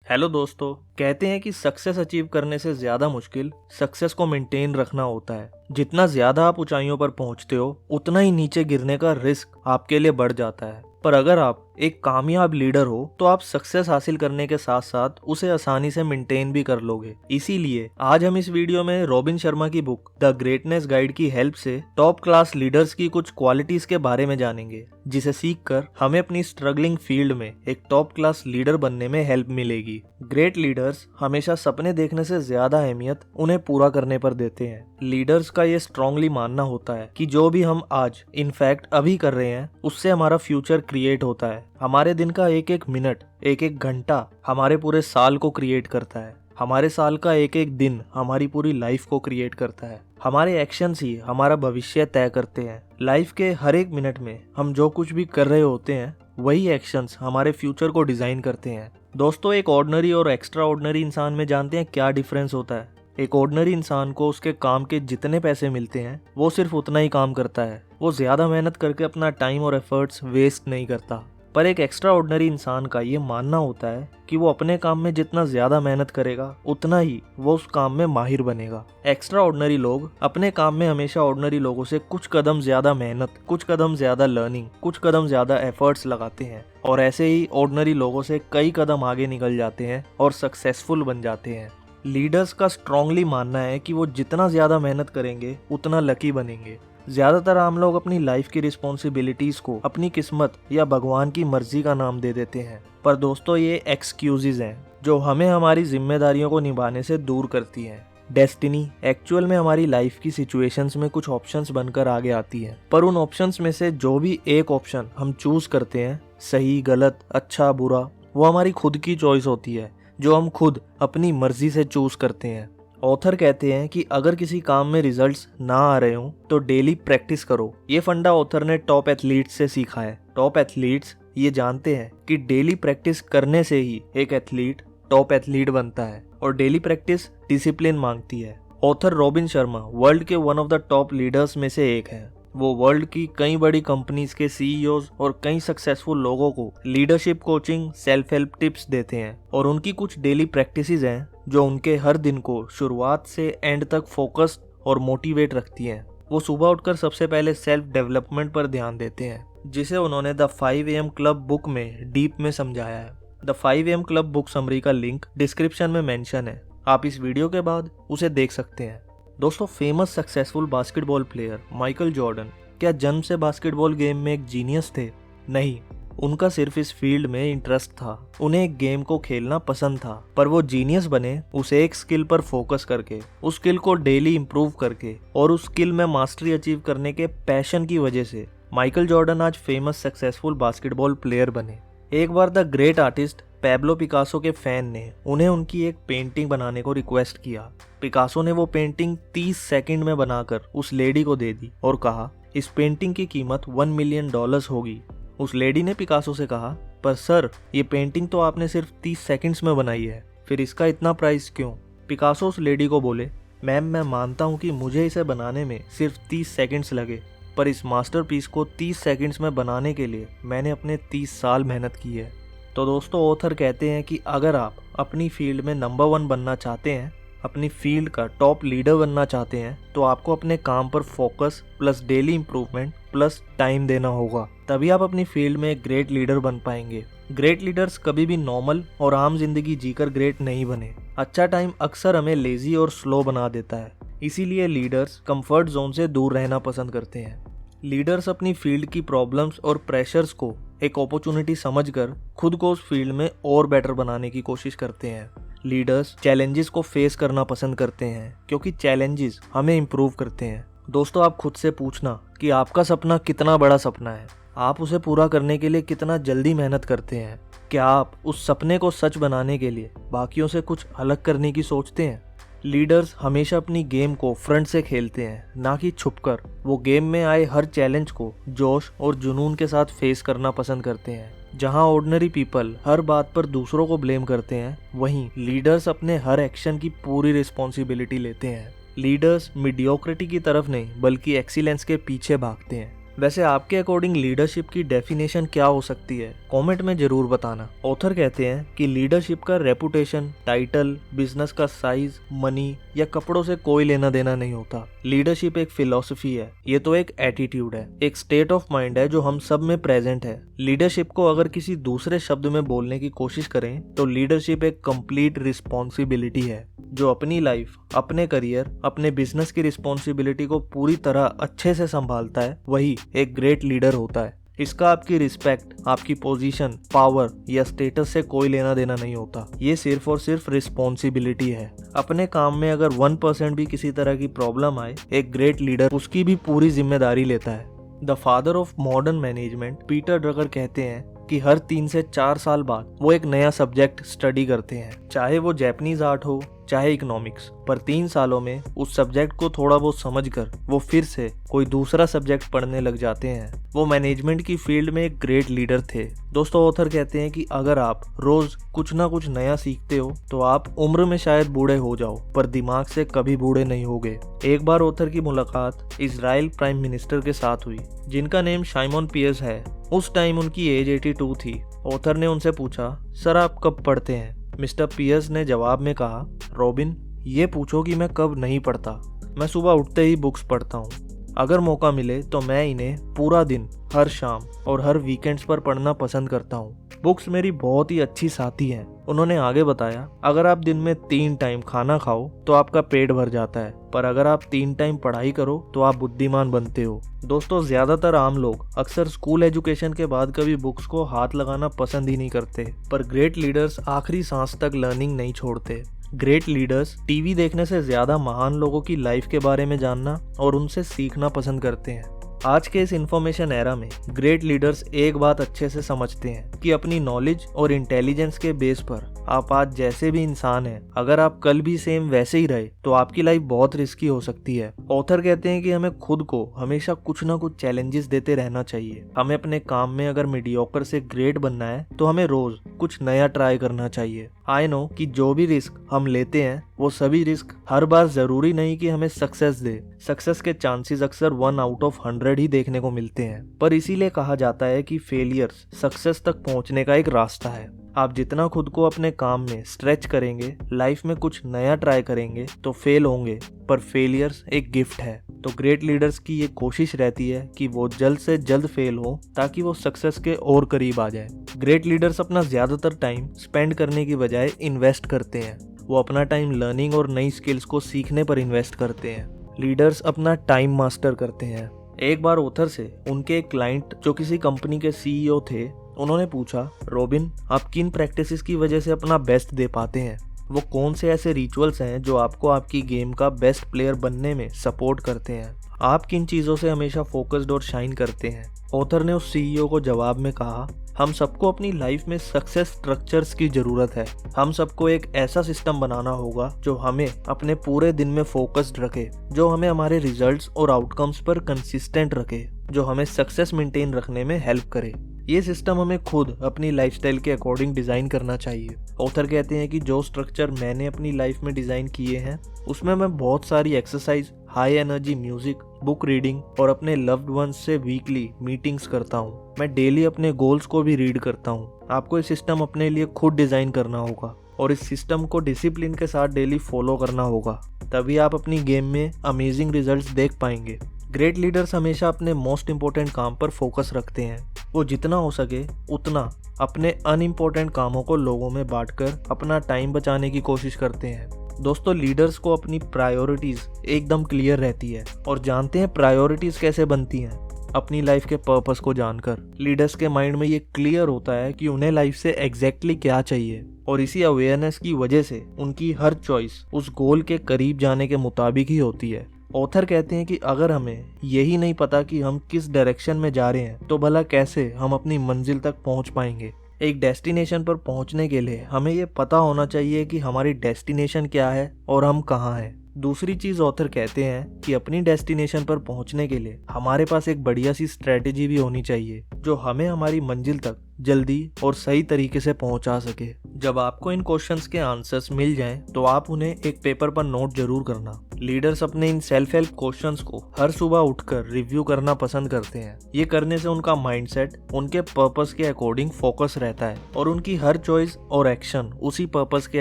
Hello दोस्तों। कहते हैं कि सक्सेस अचीव करने से ज्यादा मुश्किल सक्सेस को मेंटेन रखना होता है। जितना ज्यादा आप ऊंचाइयों पर पहुंचते हो उतना ही नीचे गिरने का रिस्क आपके लिए बढ़ जाता है। पर अगर आप एक कामयाब लीडर हो तो आप सक्सेस हासिल करने के साथ साथ उसे आसानी से मेंटेन भी कर लोगे। इसीलिए आज हम इस वीडियो में रॉबिन शर्मा की बुक द ग्रेटनेस गाइड की हेल्प से टॉप क्लास लीडर्स की कुछ क्वालिटीज के बारे में जानेंगे, जिसे सीखकर हमें अपनी स्ट्रगलिंग फील्ड में एक टॉप क्लास लीडर बनने में हेल्प मिलेगी। ग्रेट लीडर्स हमेशा सपने देखने से ज्यादा अहमियत उन्हें पूरा करने पर देते हैं। लीडर्स का ये स्ट्रांगली मानना होता है कि जो भी हम आज इनफैक्ट अभी कर रहे हैं उससे हमारा फ्यूचर क्रिएट होता है। हमारे दिन का एक एक मिनट, एक एक घंटा हमारे पूरे साल को क्रिएट करता है। हमारे साल का एक एक दिन हमारी पूरी लाइफ को क्रिएट करता है। हमारे एक्शंस ही हमारा भविष्य तय करते हैं। लाइफ के हर एक मिनट में हम जो कुछ भी कर रहे होते हैं वही एक्शंस हमारे फ्यूचर को डिजाइन करते हैं। दोस्तों, एक ऑर्डिनरी और एक्स्ट्रा ऑर्डिनरी इंसान में जानते हैं क्या डिफरेंस होता है? एक ऑर्डिनरी इंसान को उसके काम के जितने पैसे मिलते हैं वो सिर्फ उतना ही काम करता है। वो ज्यादा मेहनत करके अपना टाइम और एफर्ट्स वेस्ट नहीं करता। पर एक एक्स्ट्रा ऑर्डिनरी इंसान का ये मानना होता है कि वो अपने काम में जितना ज्यादा मेहनत करेगा उतना ही वो उस काम में माहिर बनेगा। एक्स्ट्रा ऑर्डिनरी लोग अपने काम में हमेशा ऑर्डिनरी लोगों से कुछ कदम ज्यादा मेहनत, कुछ कदम ज्यादा लर्निंग, कुछ कदम ज्यादा एफर्ट्स लगाते हैं और ऐसे ही ऑर्डिनरी लोगों से कई कदम आगे निकल जाते हैं और सक्सेसफुल बन जाते हैं। लीडर्स का स्ट्रांगली मानना है कि वो जितना ज्यादा मेहनत करेंगे उतना लकी बनेंगे। ज्यादातर आम लोग अपनी लाइफ की रिस्पॉन्सिबिलिटीज को अपनी किस्मत या भगवान की मर्जी का नाम दे देते हैं। पर दोस्तों, ये एक्सक्यूजेज हैं जो हमें हमारी जिम्मेदारियों को निभाने से दूर करती हैं। डेस्टिनी एक्चुअल में हमारी लाइफ की सिचुएशंस में कुछ ऑप्शंस बनकर आगे आती है, पर उन ऑप्शंस में से जो भी एक ऑप्शन हम चूज करते हैं, सही गलत अच्छा बुरा, वो हमारी खुद की चॉइस होती है जो हम खुद अपनी मर्जी से चूज करते हैं। ऑथर कहते हैं कि अगर किसी काम में रिजल्ट्स ना आ रहे हों तो डेली प्रैक्टिस करो। ये फंडा ऑथर ने टॉप एथलीट्स से सीखा है। टॉप एथलीट्स ये जानते हैं कि डेली प्रैक्टिस करने से ही एक एथलीट टॉप एथलीट बनता है और डेली प्रैक्टिस डिसिप्लिन मांगती है। ऑथर रॉबिन शर्मा वर्ल्ड के one of the top leaders में से एक है। वो वर्ल्ड की कई बड़ी कंपनीज के सीईओज और कई सक्सेसफुल लोगों को leadership coaching, self help tips देते हैं और उनकी कुछ डेली प्रैक्टिसेस हैं जो उनके हर दिन को शुरुआत से एंड तक फोकस्ड और मोटिवेट रखती हैं। वो सुबह उठकर सबसे पहले सेल्फ डेवलपमेंट पर ध्यान देते हैं, जिसे उन्होंने द 5 AM क्लब बुक में डीप में समझाया है। The 5 AM club book summary का लिंक डिस्क्रिप्शन में मेंशन है, आप इस वीडियो के बाद उसे देख सकते हैं। दोस्तों, famous successful basketball player Michael Jordan क्या जन्म से बास्केटबॉल गेम में एक जीनियस थे? नहीं, उनका सिर्फ इस फील्ड में इंटरेस्ट था। उन्हें एक गेम को खेलना पसंद था, पर वो जीनियस बने उसे एक स्किल पर फोकस करके, उस स्किल को डेली इंप्रूव करके और उस स्किल में मास्टरी अचीव करने के पैशन की वजह से माइकल जॉर्डन आज फेमस सक्सेसफुल बास्केटबॉल प्लेयर बने। एक बार the great artist Pablo Picasso के फैन ने उन्हें उनकी एक पेंटिंग बनाने को रिक्वेस्ट किया। पिकासो ने वो पेंटिंग 30 सेकंड में बनाकर उस लेडी को दे दी और कहा, इस पेंटिंग की कीमत $1 मिलियन होगी। उस लेडी ने पिकासो से कहा, पर सर, ये पेंटिंग तो आपने सिर्फ 30 सेकंड्स में बनाई है, फिर इसका इतना प्राइस क्यों? पिकासो उस लेडी को बोले, मैम, मैं मानता हूँ कि मुझे इसे बनाने में सिर्फ 30 सेकंड्स लगे, पर इस मास्टरपीस को 30 सेकंड्स में बनाने के लिए मैंने अपने 30 साल मेहनत की है। तो दोस्तों, ऑथर कहते हैं कि अगर आप अपनी फील्ड में नंबर 1 बनना चाहते हैं, अपनी फील्ड का टॉप लीडर बनना चाहते हैं, तो आपको अपने काम पर focus plus daily improvement plus time देना होगा। तभी आप अपनी फील्ड में एक ग्रेट लीडर बन पाएंगे। ग्रेट लीडर्स कभी भी नॉर्मल और आम जिंदगी जीकर ग्रेट नहीं बने। अच्छा टाइम अक्सर हमें लेजी और स्लो बना देता है, इसीलिए लीडर्स कंफर्ट जोन से दूर रहना पसंद करते हैं। लीडर्स अपनी फील्ड की प्रॉब्लम्स और प्रेशर्स को एक अपॉर्चुनिटी समझकर खुद को उस फील्ड में और बेटर बनाने की कोशिश करते हैं। लीडर्स चैलेंजेस को फेस करना पसंद करते हैं क्योंकि चैलेंजेस हमें इम्प्रूव करते हैं। दोस्तों, आप खुद से पूछना कि आपका सपना कितना बड़ा सपना है, आप उसे पूरा करने के लिए कितना जल्दी मेहनत करते हैं। क्या आप उस सपने को सच बनाने के लिए बाकियों से कुछ अलग करने की सोचते हैं? लीडर्स हमेशा अपनी गेम को फ्रंट से खेलते हैं, ना कि छुपकर। वो गेम में आए हर चैलेंज को जोश और जुनून के साथ फेस करना पसंद करते हैं। जहां ऑर्डिनरी पीपल हर बात पर दूसरों को ब्लेम करते हैं, वहीं लीडर्स अपने हर एक्शन की पूरी रिस्पॉन्सिबिलिटी लेते हैं। लीडर्स मीडियोक्रिटी की तरफ नहीं बल्कि एक्सीलेंस के पीछे भागते हैं। वैसे आपके अकॉर्डिंग लीडरशिप की डेफिनेशन क्या हो सकती है, कमेंट में जरूर बताना। ऑथर कहते हैं कि लीडरशिप का रेपुटेशन, टाइटल, बिजनेस का साइज, मनी या कपड़ों से कोई लेना देना नहीं होता। लीडरशिप एक फिलॉसफी है, ये तो एक एटीट्यूड है, एक स्टेट ऑफ माइंड है जो हम सब में प्रेजेंट है। लीडरशिप को अगर किसी दूसरे शब्द में बोलने की कोशिश करें तो लीडरशिप एक कंप्लीट रिस्पॉन्सिबिलिटी है। जो अपनी लाइफ, अपने करियर, अपने बिजनेस की रिस्पॉन्सिबिलिटी को पूरी तरह अच्छे से संभालता है, वही एक ग्रेट लीडर होता है। इसका आपकी रिस्पेक्ट, आपकी पोजीशन, पावर या स्टेटस से कोई लेना देना नहीं होता। ये सिर्फ और सिर्फ रिस्पॉन्सिबिलिटी है। अपने काम में अगर 1% भी किसी तरह की प्रॉब्लम आए, एक ग्रेट लीडर उसकी भी पूरी जिम्मेदारी लेता है। The father of modern management Peter Drucker कहते हैं कि हर 3 से 4 साल बाद वो एक नया सब्जेक्ट स्टडी करते हैं, चाहे वो जैपनीज आर्ट हो चाहे इकोनॉमिक्स, पर 3 सालों में उस सब्जेक्ट को थोड़ा बहुत समझकर वो फिर से कोई दूसरा सब्जेक्ट पढ़ने लग जाते हैं। वो मैनेजमेंट की फील्ड में एक ग्रेट लीडर थे। दोस्तों, ऑथर कहते हैं कि अगर आप रोज कुछ ना कुछ नया सीखते हो तो आप उम्र में शायद बूढ़े हो जाओ, पर दिमाग से कभी बूढ़े नहीं होगे। एक बार ऑथर की मुलाकात इजराइल प्राइम मिनिस्टर के साथ हुई, जिनका नेम शाइमोन पियर्स है। उस टाइम उनकी एज 82 थी। ऑथर ने उनसे पूछा, सर आप कब पढ़ते हैं? मिस्टर पियर्स ने जवाब में कहा, रॉबिन, ये पूछो कि मैं कब नहीं पढ़ता। मैं सुबह उठते ही बुक्स पढ़ता हूँ। अगर मौका मिले तो मैं इन्हें पूरा दिन, हर शाम और हर वीकेंड्स पर पढ़ना पसंद करता हूँ। बुक्स मेरी बहुत ही अच्छी साथी हैं। उन्होंने आगे बताया, अगर आप दिन में 3 टाइम खाना खाओ तो आपका पेट भर जाता है, पर अगर आप 3 टाइम पढ़ाई करो तो आप बुद्धिमान बनते हो। दोस्तों, ज्यादातर आम लोग अक्सर स्कूल एजुकेशन के बाद कभी बुक्स को हाथ लगाना पसंद ही नहीं करते, पर ग्रेट लीडर्स आखिरी सांस तक लर्निंग नहीं छोड़ते। ग्रेट लीडर्स टीवी देखने से ज्यादा महान लोगों की लाइफ के बारे में जानना और उनसे सीखना पसंद करते हैं। आज के इस इंफॉर्मेशन एरा में ग्रेट लीडर्स एक बात अच्छे से समझते हैं कि अपनी नॉलेज और इंटेलिजेंस के बेस पर आप आज जैसे भी इंसान हैं, अगर आप कल भी सेम वैसे ही रहे तो आपकी लाइफ बहुत रिस्की हो सकती है। ऑथर कहते हैं कि हमें खुद को हमेशा कुछ ना कुछ चैलेंजेस देते रहना चाहिए। हमें अपने काम में अगर मीडियोकर से ग्रेट बनना है तो हमें रोज कुछ नया ट्राई करना चाहिए। आई नो कि जो भी रिस्क हम लेते हैं वो सभी रिस्क हर बार जरूरी नहीं कि हमें सक्सेस दे। सक्सेस के चांसेस अक्सर 1 आउट ऑफ 100 ही देखने को मिलते हैं, पर इसीलिए कहा जाता है कि फेलियर्स सक्सेस तक पहुंचने का एक रास्ता है। आप जितना खुद को अपने काम में स्ट्रेच करेंगे, लाइफ में कुछ नया ट्राई करेंगे तो फेल होंगे, पर फेलियर्स एक गिफ्ट है। तो ग्रेट लीडर्स की ये कोशिश रहती है कि वो जल्द से जल्द फेल हो ताकि वो सक्सेस के और करीब आ जाए। ग्रेट लीडर्स अपना ज्यादातर टाइम स्पेंड करने की बजाय इन्वेस्ट करते हैं। वो अपना टाइम लर्निंग और नई स्किल्स को सीखने पर इन्वेस्ट करते हैं। लीडर्स अपना टाइम मास्टर करते हैं। एक बार ऑथर से उनके एक क्लाइंट जो किसी कंपनी के सीईओ थे, उन्होंने पूछा, रॉबिन, आप किन प्रैक्टिसेस की वजह से अपना बेस्ट दे पाते हैं? वो कौन से ऐसे रिचुअल्स हैं जो आपको आपकी गेम का बेस्ट प्लेयर बनने में सपोर्ट करते हैं? आप किन चीज़ों से हमेशा फोकस्ड और शाइन करते हैं? ऑथर ने उस सीईओ को जवाब में कहा, हम सबको अपनी लाइफ में सक्सेस स्ट्रक्चर्स की जरूरत है। हम सबको एक ऐसा सिस्टम बनाना होगा जो हमें अपने पूरे दिन में फोकस्ड रखे, जो हमें हमारे रिजल्ट्स और आउटकम्स पर कंसिस्टेंट रखे, जो हमें सक्सेस मेंटेन रखने में हेल्प करे। ये सिस्टम हमें खुद अपनी लाइफस्टाइल के अकॉर्डिंग डिज़ाइन करना चाहिए। ऑथर कहते हैं कि जो स्ट्रक्चर मैंने अपनी लाइफ में डिज़ाइन किए हैं उसमें मैं बहुत सारी exercise, high energy music, book reading और अपने लव्ड वंस से वीकली मीटिंग्स करता हूँ। मैं डेली अपने गोल्स को भी रीड करता हूँ। आपको ये सिस्टम अपने लिए खुद डिज़ाइन करना होगा और इस सिस्टम को डिसिप्लिन के साथ डेली फॉलो करना होगा, तभी आप अपनी गेम में अमेजिंग रिजल्ट्स देख पाएंगे। ग्रेट लीडर्स हमेशा अपने मोस्ट इम्पोर्टेंट काम पर फोकस रखते हैं। वो जितना हो सके उतना अपने अनइम्पोर्टेंट कामों को लोगों में बांटकर अपना टाइम बचाने की कोशिश करते हैं। दोस्तों, लीडर्स को अपनी प्रायोरिटीज एकदम क्लियर रहती है और जानते हैं प्रायोरिटीज कैसे बनती हैं, अपनी लाइफ के पर्पस को जानकर। लीडर्स के माइंड में ये क्लियर होता है कि उन्हें लाइफ से एग्जैक्टली क्या चाहिए और इसी अवेयरनेस की वजह से उनकी हर चॉइस उस गोल के करीब जाने के मुताबिक ही होती है। ऑथर कहते हैं कि अगर हमें यही नहीं पता कि हम किस डायरेक्शन में जा रहे हैं तो भला कैसे हम अपनी मंजिल तक पहुंच पाएंगे। एक डेस्टिनेशन पर पहुंचने के लिए हमें ये पता होना चाहिए कि हमारी डेस्टिनेशन क्या है और हम कहाँ हैं। दूसरी चीज ऑथर कहते हैं कि अपनी डेस्टिनेशन पर पहुंचने के लिए हमारे पास एक बढ़िया सी स्ट्रेटेजी भी होनी चाहिए जो हमें हमारी मंजिल तक जल्दी और सही तरीके से पहुंचा सके। जब आपको इन क्वेश्चंस के आंसर्स मिल जाएं तो आप उन्हें एक पेपर पर नोट जरूर करना। लीडर्स अपने इन सेल्फ हेल्प क्वेश्चंस को हर सुबह उठकर रिव्यू करना पसंद करते हैं। ये करने से उनका माइंडसेट उनके पर्पस के अकॉर्डिंग फोकस रहता है और उनकी हर चॉइस और एक्शन उसी पर्पस के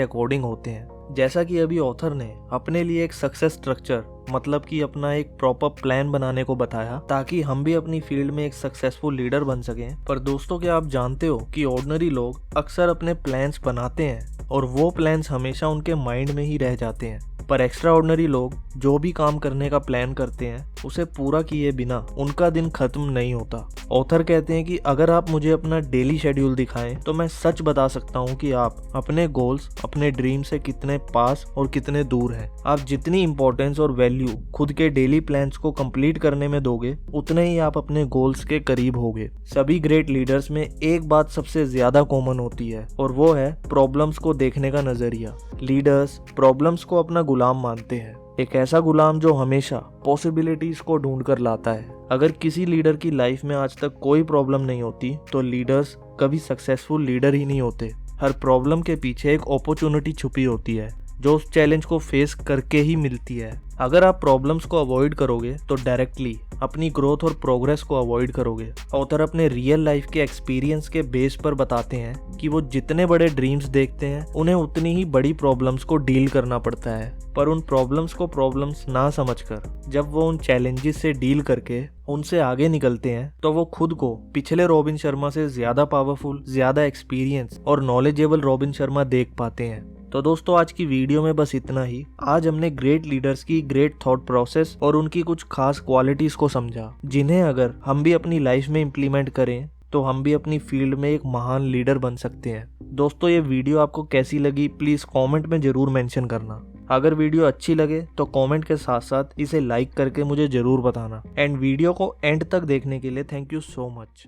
अकॉर्डिंग होते हैं। जैसा कि अभी ऑथर ने अपने लिए एक सक्सेस स्ट्रक्चर मतलब कि अपना एक प्रॉपर प्लान बनाने को बताया ताकि हम भी अपनी फील्ड में एक सक्सेसफुल लीडर बन सकें। पर दोस्तों, क्या आप जानते हो कि ऑर्डिनरी लोग अक्सर अपने प्लान्स बनाते हैं और वो प्लान्स हमेशा उनके माइंड में ही रह जाते हैं, पर एक्स्ट्रा ऑर्डिनरी लोग जो भी काम करने का प्लान करते हैं उसे पूरा किए बिना उनका दिन खत्म नहीं होता। ऑथर कहते हैं कि अगर आप मुझे अपना डेली शेड्यूल दिखाएं तो मैं सच बता सकता हूं कि आप अपने गोल्स, अपने ड्रीम से कितने पास और कितने दूर हैं। आप जितनी इंपॉर्टेंस और वैल्यू खुद के डेली प्लान्स को कंप्लीट करने में दोगे, उतने ही आप अपने गोल्स के करीब होगे। सभी ग्रेट लीडर्स में एक बात सबसे ज्यादा कॉमन होती है और वो है प्रॉब्लम्स को देखने का नजरिया। लीडर्स प्रॉब्लम्स को अपना गुलाम मानते हैं, एक ऐसा गुलाम जो हमेशा पॉसिबिलिटीज को ढूंढ कर लाता है। अगर किसी लीडर की लाइफ में आज तक कोई प्रॉब्लम नहीं होती तो लीडर्स कभी सक्सेसफुल लीडर ही नहीं होते। हर प्रॉब्लम के पीछे एक अपॉर्चुनिटी छुपी होती है जो उस चैलेंज को फेस करके ही मिलती है। अगर आप प्रॉब्लम्स को अवॉइड करोगे तो डायरेक्टली अपनी ग्रोथ और प्रोग्रेस को अवॉइड करोगे। ऑथर अपने रियल लाइफ के एक्सपीरियंस के बेस पर बताते हैं कि वो जितने बड़े ड्रीम्स देखते हैं उन्हें उतनी ही बड़ी प्रॉब्लम्स को डील करना पड़ता है, पर उन प्रॉब्लम्स को प्रॉब्लम्स ना समझकर जब वो उन चैलेंजेस से डील करके उनसे आगे निकलते हैं तो वो खुद को पिछले रॉबिन शर्मा से ज्यादा पावरफुल, ज्यादा एक्सपीरियंस और नॉलेजेबल रॉबिन शर्मा देख पाते हैं। तो दोस्तों, आज की वीडियो में बस इतना ही। आज हमने ग्रेट लीडर्स की ग्रेट थॉट प्रोसेस और उनकी कुछ खास क्वालिटीज को समझा, जिन्हें अगर हम भी अपनी लाइफ में इम्प्लीमेंट करें तो हम भी अपनी फील्ड में एक महान लीडर बन सकते हैं। दोस्तों, ये वीडियो आपको कैसी लगी प्लीज कमेंट में जरूर मेंशन करना। अगर वीडियो अच्छी लगे तो कमेंट के साथ साथ इसे लाइक करके मुझे जरूर बताना। एंड वीडियो को एंड तक देखने के लिए थैंक यू सो मच।